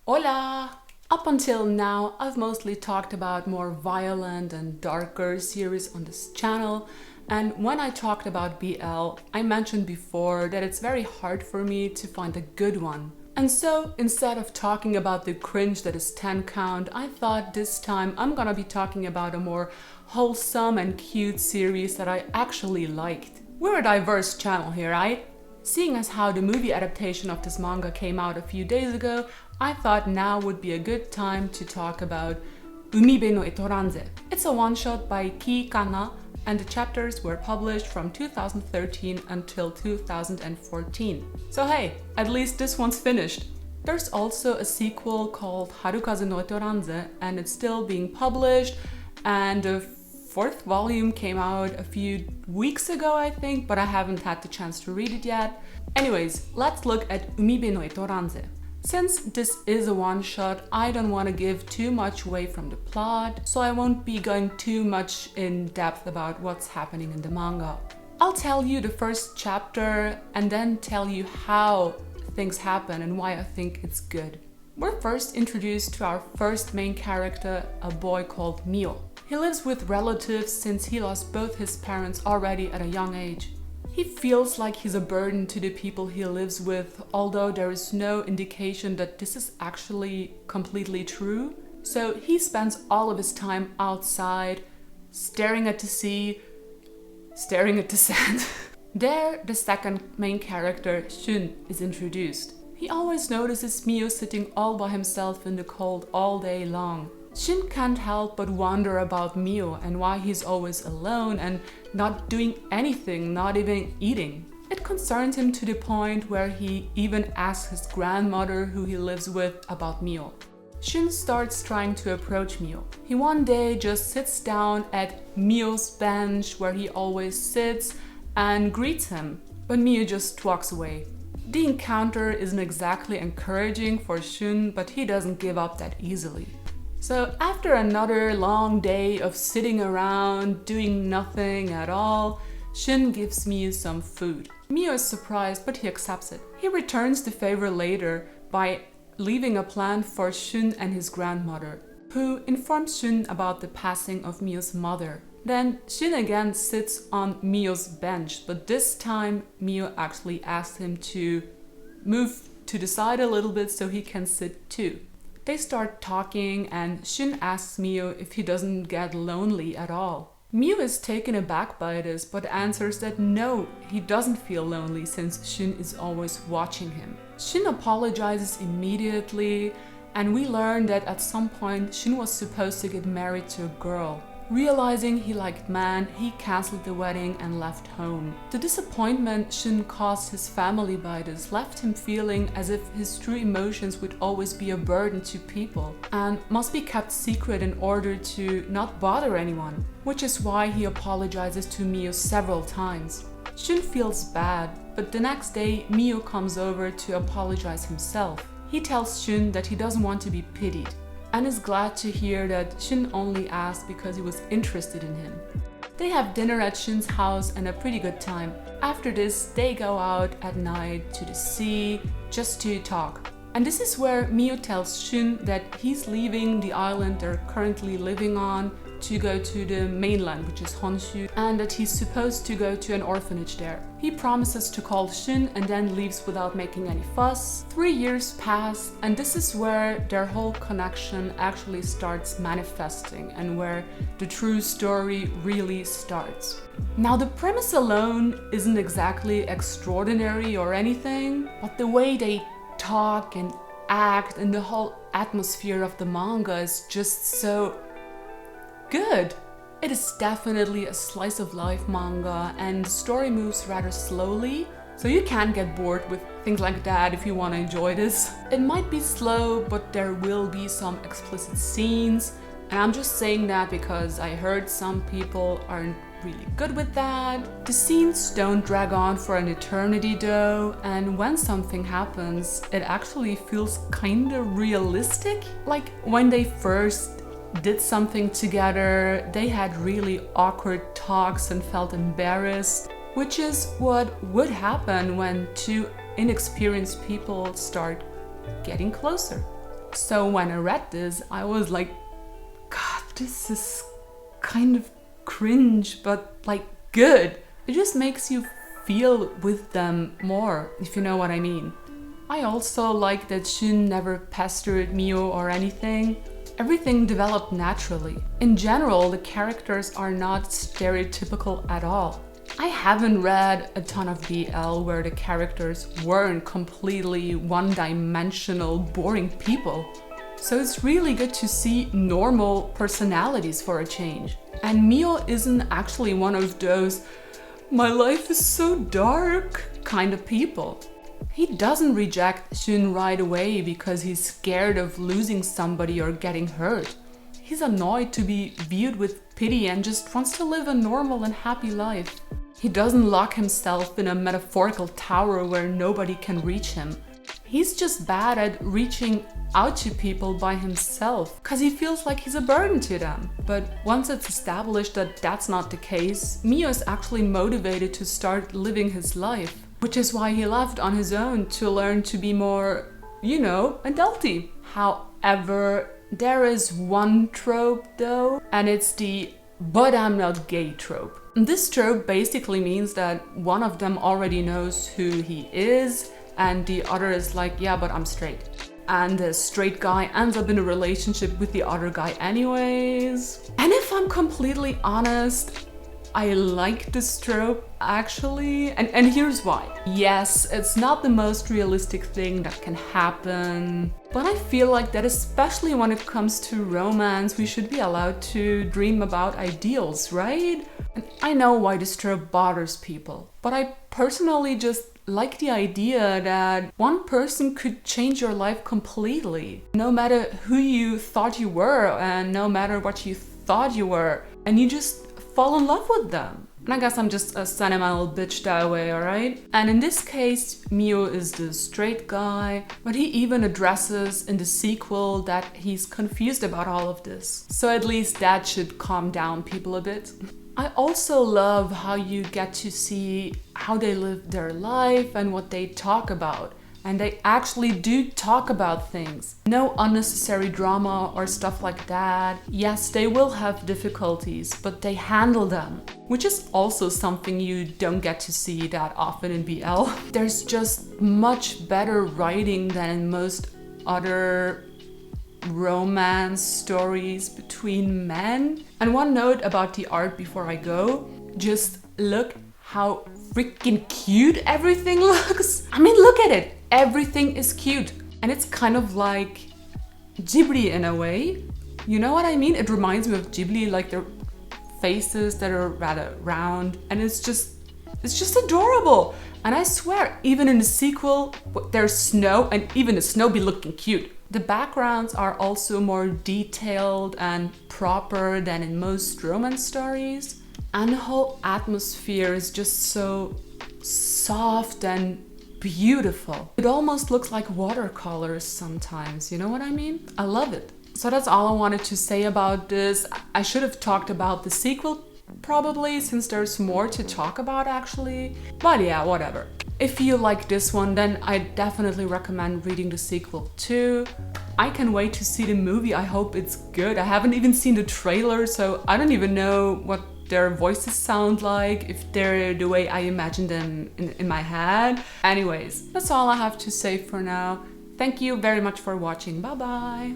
Hola! Up until now, I've mostly talked about more violent and darker series on this channel, and when I talked about BL, I mentioned before that it's very hard for me to find a good one. And so, instead of talking about the cringe that is 10 count, I thought this time I'm gonna be talking about a more wholesome and cute series that I actually liked. We're a diverse channel here, right? Seeing as how the movie adaptation of this manga came out a few days ago, I thought now would be a good time to talk about Umibe no Etoranze. It's a one-shot by Ki Kana, and the chapters were published from 2013 until 2014. So hey, at least this one's finished. There's also a sequel called Harukaze no Etoranze, and it's still being published, and the fourth volume came out a few weeks ago, I think, but I haven't had the chance to read it yet. Anyways, let's look at Umibe no Etoranze. Since this is a one-shot, I don't want to give too much away from the plot, so I won't be going too much in depth about what's happening in the manga. I'll tell you the first chapter and then tell you how things happen and why I think it's good. We're first introduced to our first main character, a boy called Mio. He lives with relatives since he lost both his parents already at a young age. He feels like he's a burden to the people he lives with, although there is no indication that this is actually completely true. So he spends all of his time outside, staring at the sea, staring at the sand. There, the second main character, Shun, is introduced. He always notices Mio sitting all by himself in the cold all day long. Shin can't help but wonder about Mio and why he's always alone and not doing anything, not even eating. It concerns him to the point where he even asks his grandmother, who he lives with, about Mio. Shin starts trying to approach Mio. He one day just sits down at Mio's bench where he always sits and greets him, but Mio just walks away. The encounter isn't exactly encouraging for Shun, but he doesn't give up that easily. So after another long day of sitting around, doing nothing at all, Shin gives Mio some food. Mio is surprised, but he accepts it. He returns the favor later by leaving a plan for Shun and his grandmother, who informs Shun about the passing of Mio's mother. Then Shin again sits on Mio's bench, but this time Mio actually asks him to move to the side a little bit so he can sit too. They start talking and Shin asks Mio if he doesn't get lonely at all. Mio is taken aback by this, but answers that no, he doesn't feel lonely since Shin is always watching him. Shin apologizes immediately, and we learn that at some point Shin was supposed to get married to a girl. Realizing he liked man, he cancelled the wedding and left home. The disappointment Shin caused his family by this left him feeling as if his true emotions would always be a burden to people and must be kept secret in order to not bother anyone, which is why he apologizes to Mio several times. Shin feels bad, but the next day Mio comes over to apologize himself. He tells Shin that he doesn't want to be pitied, and is glad to hear that Shin only asked because he was interested in him. They have dinner at Shin's house and a pretty good time. After this, they go out at night to the sea just to talk. And this is where Mio tells Shin that he's leaving the island they're currently living on to go to the mainland, which is Honshu, and that he's supposed to go to an orphanage there. He promises to call Shin and then leaves without making any fuss. 3 years pass, and this is where their whole connection actually starts manifesting and where the true story really starts. Now, the premise alone isn't exactly extraordinary or anything, but the way they talk and act and the whole atmosphere of the manga is just so good. It is definitely a slice of life manga, and the story moves rather slowly, so you can't get bored with things like that if you want to enjoy this. It might be slow, but there will be some explicit scenes, and I'm just saying that because I heard some people aren't really good with that. The scenes don't drag on for an eternity though, and when something happens, it actually feels kinda realistic. Like when they first did something together, they had really awkward talks and felt embarrassed, which is what would happen when two inexperienced people start getting closer. So when I read this, I was like, God, this is kind of cringe, but like good. It just makes you feel with them more, if you know what I mean. I also like that Shun never pestered Mio or anything. Everything developed naturally. In general, the characters are not stereotypical at all. I haven't read a ton of BL where the characters weren't completely one-dimensional, boring people. So it's really good to see normal personalities for a change. And Mio isn't actually one of those "my life is so dark" kind of people. He doesn't reject Shun right away because he's scared of losing somebody or getting hurt. He's annoyed to be viewed with pity and just wants to live a normal and happy life. He doesn't lock himself in a metaphorical tower where nobody can reach him. He's just bad at reaching out to people by himself because he feels like he's a burden to them. But once it's established that that's not the case, Mio is actually motivated to start living his life, which is why he left on his own to learn to be more, you know, adulty. However, there is one trope though, and it's the "but I'm not gay" trope. And this trope basically means that one of them already knows who he is and the other is like, yeah, but I'm straight. And the straight guy ends up in a relationship with the other guy anyways. And if I'm completely honest, I like this trope actually, and here's why. Yes, it's not the most realistic thing that can happen, but I feel like that especially when it comes to romance, we should be allowed to dream about ideals, right? And I know why this trope bothers people, but I personally just like the idea that one person could change your life completely, no matter who you thought you were and no matter what you thought you were, and you just fall in love with them. And I guess I'm just a sentimental bitch that way, alright? And in this case, Mio is the straight guy, but he even addresses in the sequel that he's confused about all of this. So at least that should calm down people a bit. I also love how you get to see how they live their life and what they talk about. And they actually do talk about things. No unnecessary drama or stuff like that. Yes, they will have difficulties, but they handle them. Which is also something you don't get to see that often in BL. There's just much better writing than in most other romance stories between men. And one note about the art before I go, just look how freaking cute everything looks. I mean, look at it. Everything is cute. And it's kind of like Ghibli in a way. You know what I mean? It reminds me of Ghibli, like their faces that are rather round. And it's just adorable. And I swear, even in the sequel, there's snow and even the snow be looking cute. The backgrounds are also more detailed and proper than in most romance stories. And the whole atmosphere is just so soft and beautiful. It almost looks like watercolors sometimes, you know what I mean? I love it. So that's all I wanted to say about this. I should have talked about the sequel probably, since there's more to talk about actually. But yeah, whatever. If you like this one, then I definitely recommend reading the sequel too. I can wait to see the movie. I hope it's good. I haven't even seen the trailer, so I don't even know what their voices sound like, if they're the way I imagine them in my head. Anyways, that's all I have to say for now. Thank you very much for watching. Bye bye.